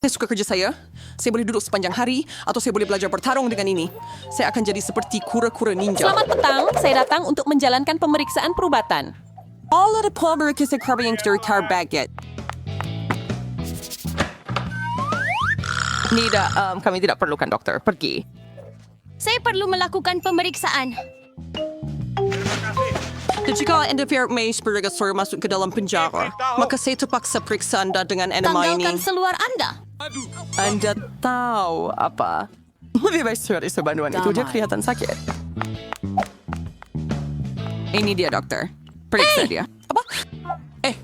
Saya suka kerja saya. Saya boleh duduk sepanjang hari atau saya boleh belajar bertarung dengan ini. Saya akan jadi seperti kura-kura ninja. Selamat petang, saya datang untuk menjalankan pemeriksaan perubatan. Alla de pulver que se carga yang terkar baget. Nida, kami tidak perlukan dokter. Pergi. Saya perlu melakukan pemeriksaan. Jika Anda pihak May Spirigasor masuk ke dalam penjara, maka saya terpaksa periksa Anda dengan enema ini. Tanggalkan seluar Anda. Anda tahu apa? Lebih baik surat isu bantuan itu, dia kelihatan sakit. Ini dia, dokter. Periksa dia. Apa?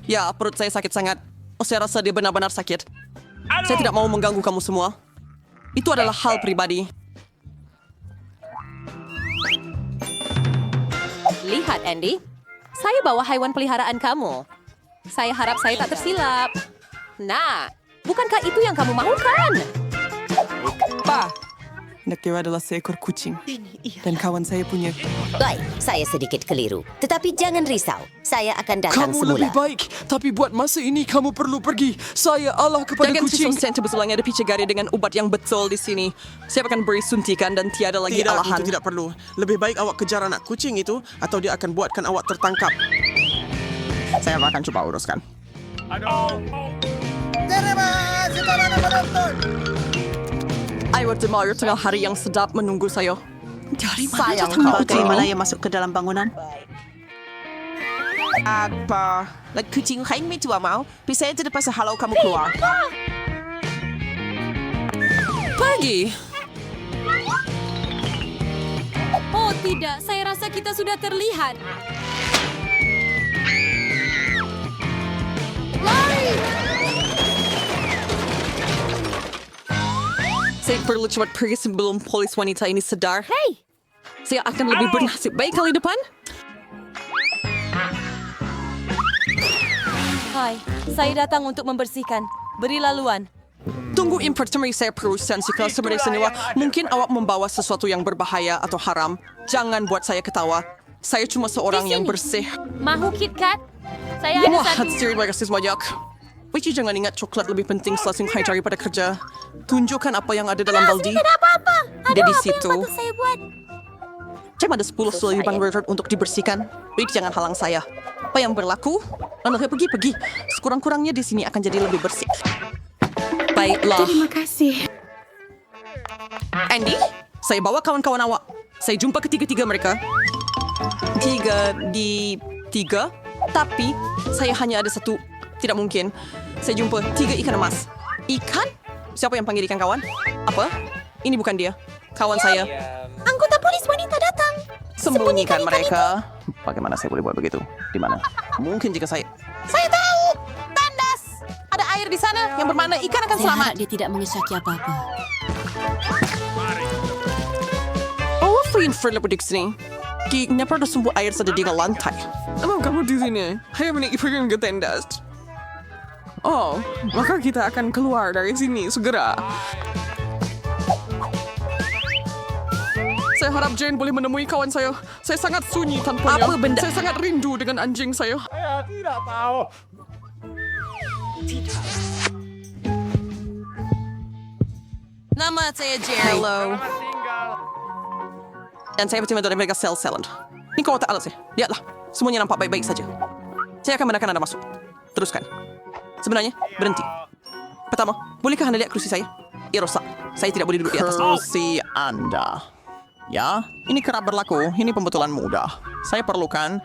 Ya, perut saya sakit sangat. Saya rasa dia benar-benar sakit. Saya tidak mau mengganggu kamu semua. Itu adalah hal pribadi. Lihat, Andy. Saya bawa hewan peliharaan kamu. Saya harap saya tak tersilap. Nah, bukankah itu yang kamu mahukan? Pa! Nakira adalah seekor kucing. Dan kawan saya punya. Baik, saya sedikit keliru. Tetapi jangan risau, saya akan datang Kamu semula. lebih baik, tapi buat masa ini kamu perlu pergi. Saya Allah kepada Jangan kucing. susun senta sebelumnya ada picagari dengan ubat yang betul di sini. Saya akan beri suntikan dan tiada lagi Tidak, alahan. itu tidak perlu. Lebih baik awak kejar anak kucing itu atau dia akan buatkan awak tertangkap. Saya akan coba uruskan. Ayo Demar, tengah hari yang sedap menunggu saya. Dari mana Sayang datang kau, kucing dari mana ini? ia masuk ke dalam bangunan? Apa? Kucing kain tua mau? Bisa tidak pasal halau kamu keluar. Pergi. Oh tidak, saya rasa kita sudah terlihat. Saya perlu cepat pergi sebelum polis wanita ini sadar. Hei, Saya akan lebih bernasib baik kali depan. Hai, saya datang untuk membersihkan. Beri laluan. Tunggu impertemi saya perusahaan si kelas semua. Mungkin awak membawa sesuatu yang berbahaya atau haram. Jangan buat saya ketawa. Saya cuma seorang Di yang sini. bersih. mahu KitKat? Saya ada Wah, satu. terima kasih banyak. Wiji, jangan ingat coklat lebih penting selasing hai daripada kerja. Tunjukkan apa yang ada dalam baldi. Tidak ada apa-apa. Ada di apa situ. yang patut saya buat? Cuma ada 10 selibang reserve untuk dibersihkan. Wiji, jangan halang saya. Apa yang berlaku? Anak pergi. Sekurang-kurangnya di sini akan jadi lebih bersih. Baiklah. Terima kasih. Andy, saya bawa kawan-kawan awak. Saya jumpa ketiga-tiga mereka. 3 di 3, tapi saya hanya ada satu. Tidak mungkin. Saya jumpa 3 ikan emas. Ikan? Siapa yang panggil ikan kawan? Apa? Ini bukan dia. Kawan saya. Anggota polis wanita datang. Sembunyikan mereka. Bagaimana saya boleh buat begitu? Di mana? Mungkin jika saya tahu! Tandas! Ada air di sana yang bermakna ikan akan Saya selamat. harap dia tidak mengesaki apa-apa. Oh, Free for Leprediksi. Kenapa ada sumber air saja di lantai? Emang kamu di sini? Hanya menikmati pergi ke tendas. Oh, maka kita akan keluar dari sini segera. Saya harap Jane boleh menemui kawan saya. Saya sangat sunyi tanpanya. Apa benda? Saya sangat rindu dengan anjing saya. Nama saya Jane. Hello. Dan saya berterima dari mereka sel-selan. Ini kau tak alas ya? Lihatlah, semuanya nampak baik-baik saja. Saya akan benarkan Anda masuk. Teruskan. Sebenarnya, berhenti. Pertama, bolehkah Anda lihat kerusi saya? Ia rosak. Saya tidak boleh duduk di atas. Kerusi Anda. Ya, ini kerap berlaku. Ini pembetulan mudah. Saya perlukan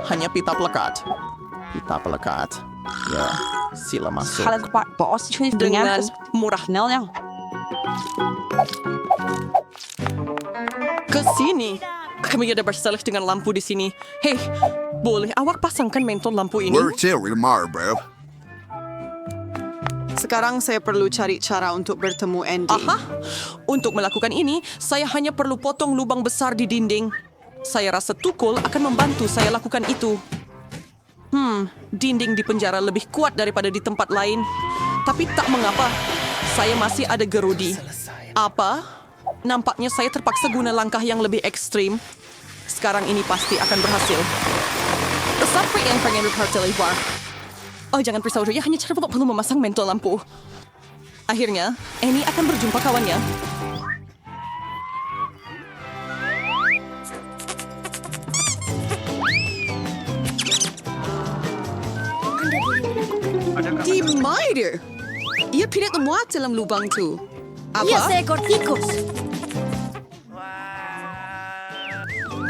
hanya pita pelekat. Pita pelekat. Ya, sila masuk. Kalau kepak bos cuy Dengan murah. Nel Ke sini. Kami ada berselih dengan lampu di sini. Hei, boleh awak pasangkan mentol lampu ini? We're Terry tomorrow, bro. Sekarang saya perlu cari cara untuk bertemu Andy. Aha, untuk melakukan ini, saya hanya perlu potong lubang besar di dinding. Saya rasa tukul akan membantu saya lakukan itu. Dinding di penjara lebih kuat daripada di tempat lain. Tapi tak mengapa, saya masih ada gerudi. Apa? Nampaknya saya terpaksa guna langkah yang lebih ekstrim. Sekarang ini pasti akan berhasil. Sampai yang pengen berparti lebar. Oh, jangan risau, ya hanya cara perlu memasang mentol lampu. Akhirnya, Annie akan berjumpa kawannya. Di mana dia? Ia tidak memuat dalam lubang tu. Ia Apa? seekor tikus.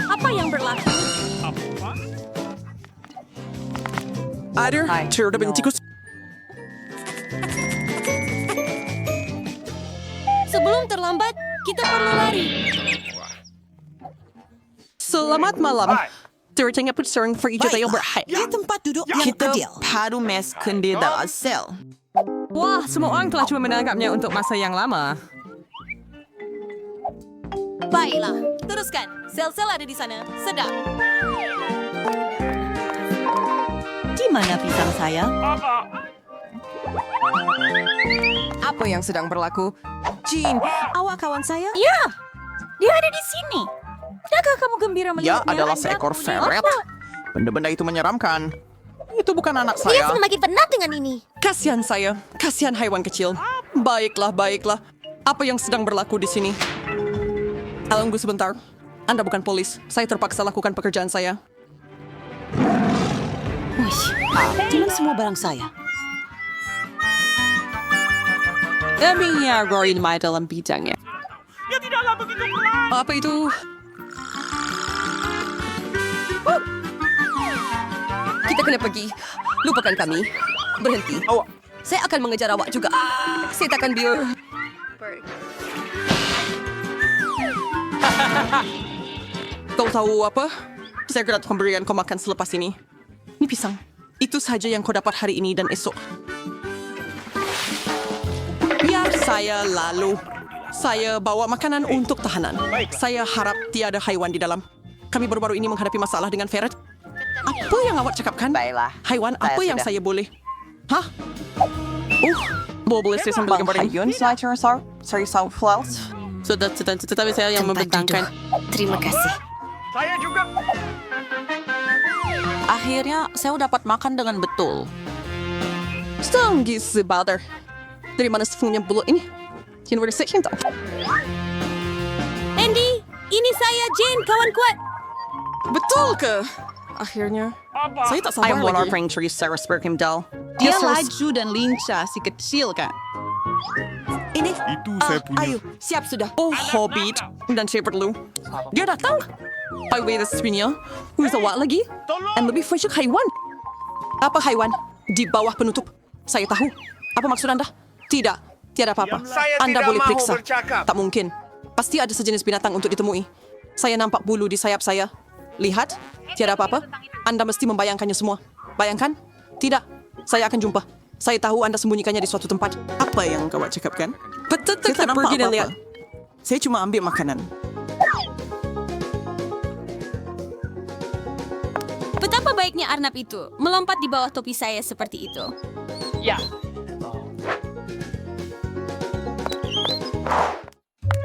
Apa yang berlaku? Ada cerita tikus. Sebelum terlambat, kita perlu lari. Selamat malam. Tertanya pun sering pergi tayo berhai. Di tempat duduk yang Kita adil. Padu mes kendi dalam sel. Wah, semua orang telah cuma menangkapnya untuk masa yang lama. Baiklah, teruskan. Sel-sel ada di sana. Sedap. Di mana pisang saya? Apa yang sedang berlaku? Jean, awak kawan saya? Ya, dia ada di sini. Tidakkah kamu gembira Dia melihatnya? adalah Anakku seekor di ferret. mata. Benda-benda itu menyeramkan. Itu bukan anak Dia saya. semakin penat dengan ini. Kasihan saya. Kasihan haiwan kecil. Baiklah, baiklah. Apa yang sedang berlaku di sini? Tunggu sebentar. Anda bukan polis. Saya terpaksa lakukan pekerjaan saya. Jangan semua barang saya. Demi Roy mai dalam bidangnya. Apa itu? Kita kena pergi. Lupakan kami. Berhenti. Saya akan mengejar awak juga. Saya takkan biar. Kau tahu apa? Saya akan memberikan kau makan selepas ini. Ini pisang. Itu saja yang kau dapat hari ini dan esok. Biar saya lalu. Saya bawa makanan untuk tahanan. Saya harap tiada haiwan di dalam. Kami baru-baru ini menghadapi masalah dengan ferret. Apa yang awak cakapkan? Baiklah. Haiwan apa yang saya boleh? Hah? Boleh saya sambil gambar ini? Hayun, saya flaws. Sudah, tetapi saya yang Tempat membentangkan. duduk. Terima kasih. Akhirnya saya dapat makan dengan betul. Stanggi sebatar. Dari mana sepunya bulu ini? University tahu. Andy, ini saya Jane, kawan kuat. Betul ke? Akhirnya. Saya tak sabar lagi. Tree Sarah Spurkimdal. Dia laju dan lincah si kecil kan. Ini. Itu saya punya. Ayo, siap sudah. Oh, Hobbit. Dan saya perlu. Dia datang. Highway sebenarnya. Who's awak lagi? And lebih fresh haiwan. Apa haiwan? Di bawah penutup. Saya tahu. Apa maksud Anda? Tidak. Tiada apa-apa. Anda boleh periksa. Tak mungkin. Pasti ada sejenis binatang untuk ditemui. Saya nampak bulu di sayap saya. Lihat. Tiada apa-apa. Anda mesti membayangkannya semua. Bayangkan? Tidak. Saya akan jumpa. Saya tahu Anda sembunyikannya di suatu tempat. Apa yang kau cakapkan? Betul, Saya tak kita nampak pergi dan apa-apa. lihat. Saya cuma ambil makanan. Betapa baiknya Arnab itu melompat di bawah topi saya seperti itu.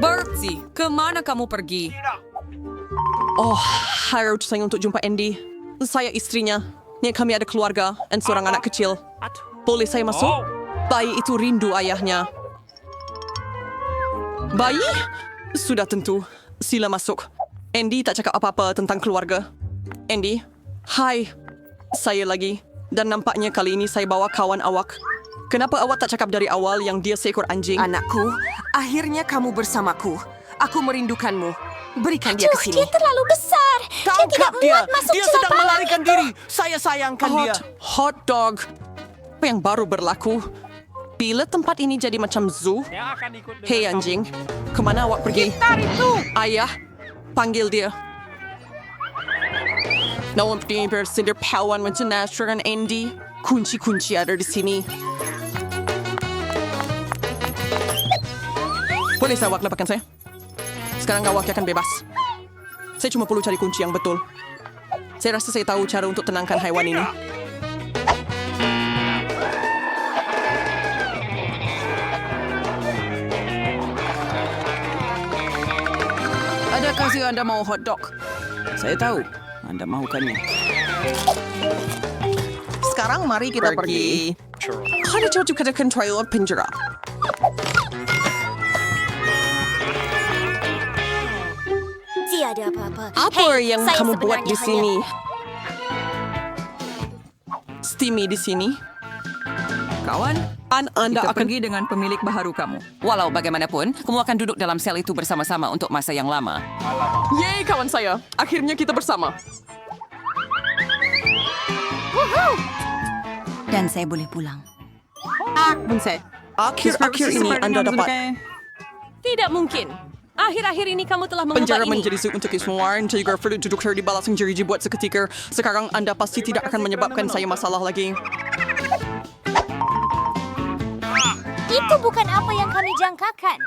Bertie, kemana kamu pergi? Oh, harus saya untuk jumpa Andy. Saya istrinya. Ni kami ada keluarga dan seorang anak kecil. Boleh saya masuk? Bayi itu rindu ayahnya. Bayi? Sudah tentu. Sila masuk. Andy tak cakap apa-apa tentang keluarga. Andy, hai. Saya lagi. Dan nampaknya kali ini saya bawa kawan awak. Kenapa awak tak cakap dari awal yang dia seekor anjing? Anakku, akhirnya kamu bersamaku. Aku merindukanmu. Berikan dia ke sini. Dia terlalu besar. Dia tidak muat masuk Dia celah sedang palang melarikan itu. diri. Saya sayangkan dia. Hot dog. Apa yang baru berlaku? Bila tempat ini jadi macam zoo? Hei anjing, kemana awak pergi? Ayah, panggil dia. Namun bersindir pawan macam Nasher dan Andy. Kunci-kunci ada di sini. Boleh saya awak lepaskan saya? Sekarang awak akan bebas. Saya cuma perlu cari kunci yang betul. Saya rasa saya tahu cara untuk tenangkan haiwan ini. Adakah Anda mau hotdog? Saya tahu. Anda mahukannya. Sekarang mari kita pergi. Ada jauh katakan trial penjara. ada apa-apa. Apa yang saya kamu buat di sebenarnya hanya- sini? Steamy di sini. Kawan, Anda kita akan pergi dengan pemilik baharu kamu. Walau bagaimanapun, kamu akan duduk dalam sel itu bersama-sama untuk masa yang lama. Yeay, kawan saya. Akhirnya kita bersama. Dan saya boleh pulang. Akhir-akhir ini Anda dapat Tidak mungkin. Akhir-akhir ini kamu telah mengubah penjara ini. menjadi untuk semua. Anda juga perlu duduk di balas yang jeriji buat seketika. Sekarang Anda pasti tidak akan menyebabkan saya masalah lagi. Itu bukan apa yang kami jangkakan.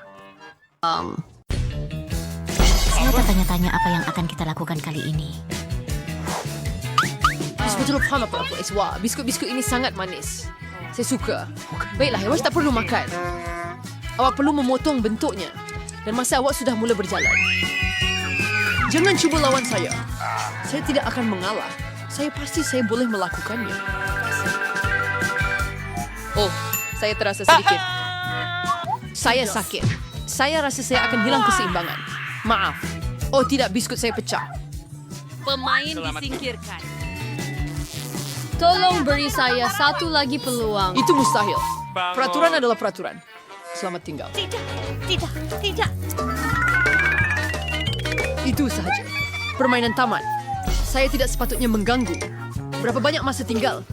Saya tertanya-tanya apa yang akan kita lakukan kali ini. Betul faham apa aku, Iswa. Biskut-biskut ini sangat manis. Saya suka. Baiklah, awak tak perlu makan. Awak perlu memotong bentuknya. Dan masa awak sudah mula berjalan. Jangan cuba lawan saya. Saya tidak akan mengalah. Saya pasti saya boleh melakukannya. Oh, saya terasa sedikit. Saya sakit. Saya rasa saya akan hilang keseimbangan. Maaf. Oh tidak, biskut saya pecah. Pemain disingkirkan. Tolong beri saya satu lagi peluang. Itu mustahil. Peraturan adalah peraturan. Selamat tinggal. Tidak. Itu sahaja. Permainan tamat. Saya tidak sepatutnya mengganggu. Berapa banyak masa tinggal?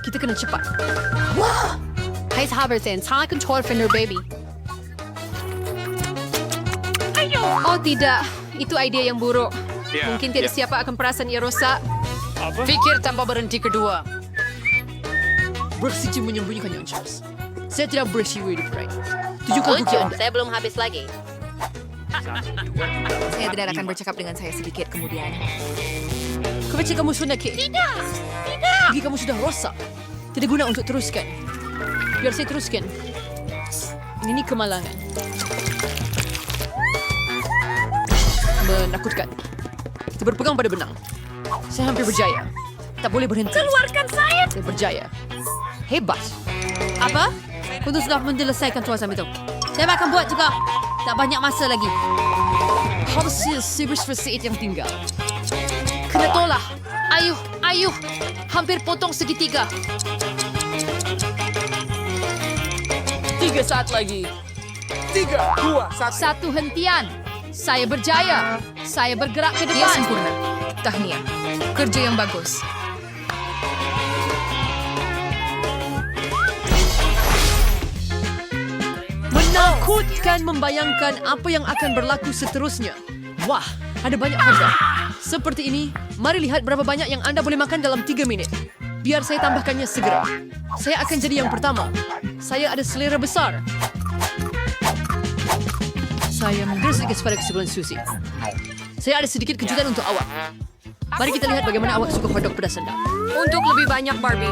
Kita kena cepat. Wah! Hai sahabat, saya control Fender Baby. Oh tidak, itu ide yang buruk. Mungkin tidak siapa akan perasan ia rosak. Fikir tanpa berhenti kedua. Bersici menyembunyikan yang Charles. Saya tidak bersiwi di Pride. Tunjukkan bukti Anda. Saya belum habis lagi. Saya tidak akan bercakap dengan saya sedikit kemudian. Kebaca kamu sudah ke? Tidak. Gigi kamu sudah rosak. Tidak guna untuk teruskan. Biar saya teruskan. Ini kemalangan. Menakutkan. Kita berpegang pada benang. Saya hampir berjaya. Tak boleh berhenti. Keluarkan saya! Saya berjaya. Hebat. Apa? Untuk sudah menyelesaikan tuasan itu. Saya akan buat juga. Tak banyak masa lagi. Harusnya sebersih yang tinggal. Kena tolak. Ayuh. Hampir potong segitiga. 3 saat lagi. 3, 2, 1. Satu hentian. Saya berjaya. Saya bergerak ke depan. Dia sempurna. Tahniah. Kerja yang bagus. Menakutkan membayangkan apa yang akan berlaku seterusnya. Wah, ada banyak harga. Seperti ini, mari lihat berapa banyak yang Anda boleh makan dalam 3 minit. Biar saya tambahkannya segera. Saya akan jadi yang pertama. Saya ada selera besar. Saya mungkin sedikit pada kesebelan Susi. Saya ada sedikit kejutan untuk awak. Mari kita lihat bagaimana awak suka hotdog pedas Anda. Untuk lebih banyak Barbie.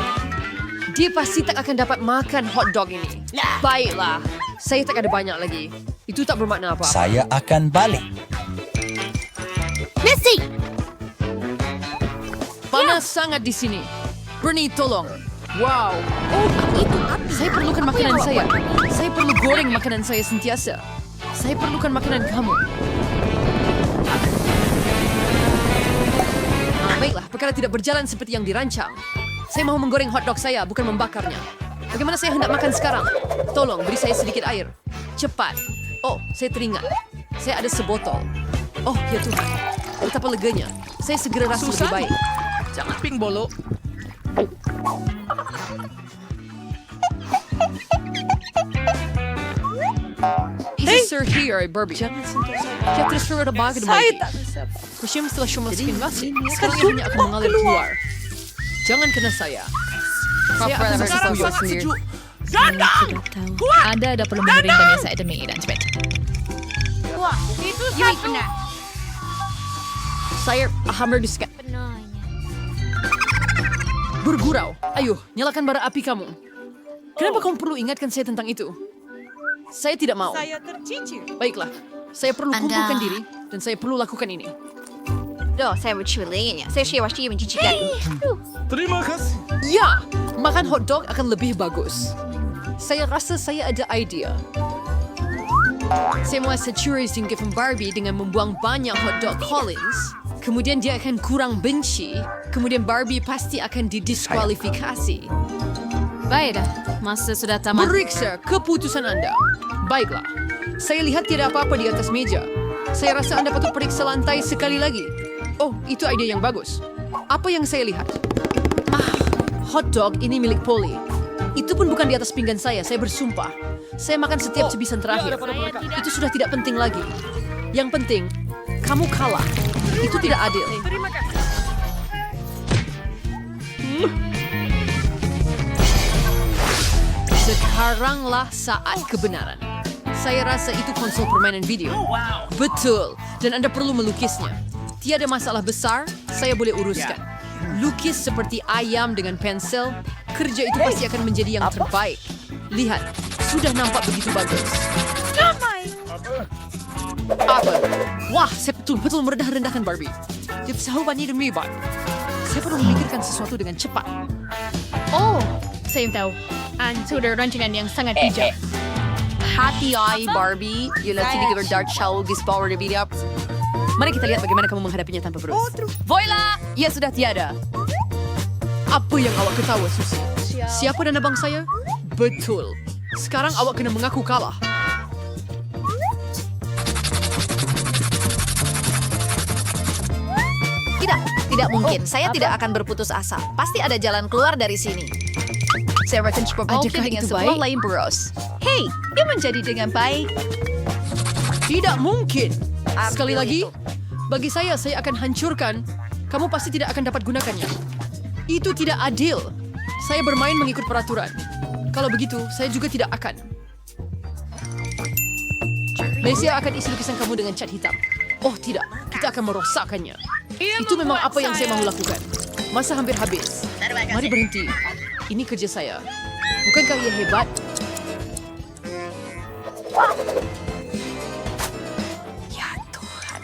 Dia pasti tak akan dapat makan hotdog ini. Baiklah, saya tak ada banyak lagi. Itu tak bermakna apa-apa. Saya akan balik. Messi! Panas sangat di sini. Bernie, tolong. Wow. Oh, itu api. Saya perlukan makanan saya. Saya perlu goreng makanan saya sentiasa. Saya perlukan makanan kamu. Baiklah, perkara tidak berjalan seperti yang dirancang. Saya mau menggoreng hotdog saya, bukan membakarnya. Bagaimana saya hendak makan sekarang? Tolong, beri saya sedikit air. Cepat. Oh, saya teringat. Saya ada sebotol. Oh, ya Tuhan. Betapa leganya. Saya segera rasa lebih baik. Jangan ping bolo. Hey, sir, here, Barbie. Jangan sentuh saya. Dia terus ada bagai the mighty. Kusyam setelah Syum masukin nasi. Sekarang ia hanya akan mengalir keluar. Jangan kena saya. Saya akan bersetuju sendiri. Anda dah perlu menerima banyak saya demi dan cepat. Wah, itu satu. Saya hampir disket. Bergurau. Ayo, nyalakan bara api kamu. Kenapa kamu perlu ingatkan saya tentang itu? Saya tidak mau. Saya tercicir. Baiklah, saya perlu kumpulkan diri dan saya perlu lakukan ini. Saya berculinya. Saya pasti mencicikan. Terima kasih. Ya, makan hotdog akan lebih bagus. Saya rasa saya ada idea. Saya mau saturi singkatan Barbie dengan membuang banyak hotdog Collins. Kemudian dia akan kurang benci. Kemudian Barbie pasti akan didiskualifikasi. Baiklah, masa sudah tamat. Periksa keputusan Anda. Baiklah. Saya lihat tidak apa-apa di atas meja. Saya rasa Anda patut periksa lantai sekali lagi. Oh, itu ide yang bagus. Apa yang saya lihat? Hotdog ini milik Polly. Itu pun bukan di atas pinggan saya bersumpah. Saya makan setiap cebisan terakhir. Itu sudah tidak penting lagi. Yang penting, kamu kalah. Itu tidak adil. Sekaranglah saat kebenaran. Saya rasa itu konsol permainan video. Betul, dan Anda perlu melukisnya. Tiada masalah besar, saya boleh uruskan. Lukis seperti ayam dengan pensil, kerja itu pasti akan menjadi yang terbaik. Lihat, sudah nampak begitu bagus. Apa? Wah, saya betul-betul merendah-rendahkan Barbie. Dia sahabatnya demi Barbie. Saya perlu memikirkan sesuatu dengan cepat. Oh, saya tahu. Itu ada rancangan yang sangat bijak. Hati-hati Barbie. Yula sini kita dart show power the video. Mari kita lihat bagaimana kamu menghadapinya tanpa berus. Voila! Ia sudah tiada. Apa yang awak ketawa, Susi? Siapa dan abang saya? Betul. Sekarang awak kena mengaku kalah. Tidak mungkin. Saya tidak akan berputus asa. Pasti ada jalan keluar dari sini. Saya akan coba bajakan dengan sebuah lain bros. Hei, dia menjadi dengan baik. Tidak mungkin. Sekali lagi, bagi saya akan hancurkan. Kamu pasti tidak akan dapat gunakannya. Itu tidak adil. Saya bermain mengikut peraturan. Kalau begitu, saya juga tidak akan. Lesia akan isi lukisan kamu dengan cat hitam. Oh tidak, kita akan merosakkannya. Itu memang apa yang saya mau lakukan. Masa hampir habis. Mari berhenti. Ini kerja saya. Bukankah ia hebat? Ya Tuhan.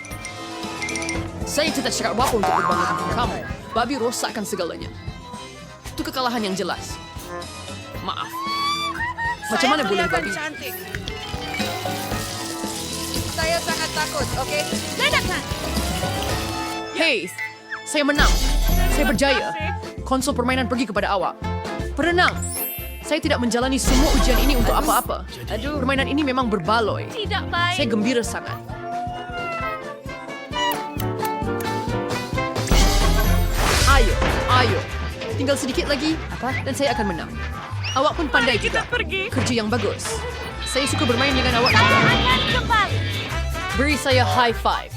Saya tidak cakap apa untuk berbangga tentang kamu. Babi rosakkan segalanya. Itu kekalahan yang jelas. Maaf. Macam mana boleh Babi? Saya sangat takut, oke? Ledakan! Hey, saya menang. Saya berjaya. Konsol permainan pergi kepada awak. Perenang. Saya tidak menjalani semua ujian ini untuk apa-apa. Permainan ini memang berbaloi. Tidak baik. Saya gembira sangat. Ayo. Tinggal sedikit lagi, dan saya akan menang. Awak pun pandai juga. Kerja yang bagus. Saya suka bermain dengan awak juga. Beri saya high five.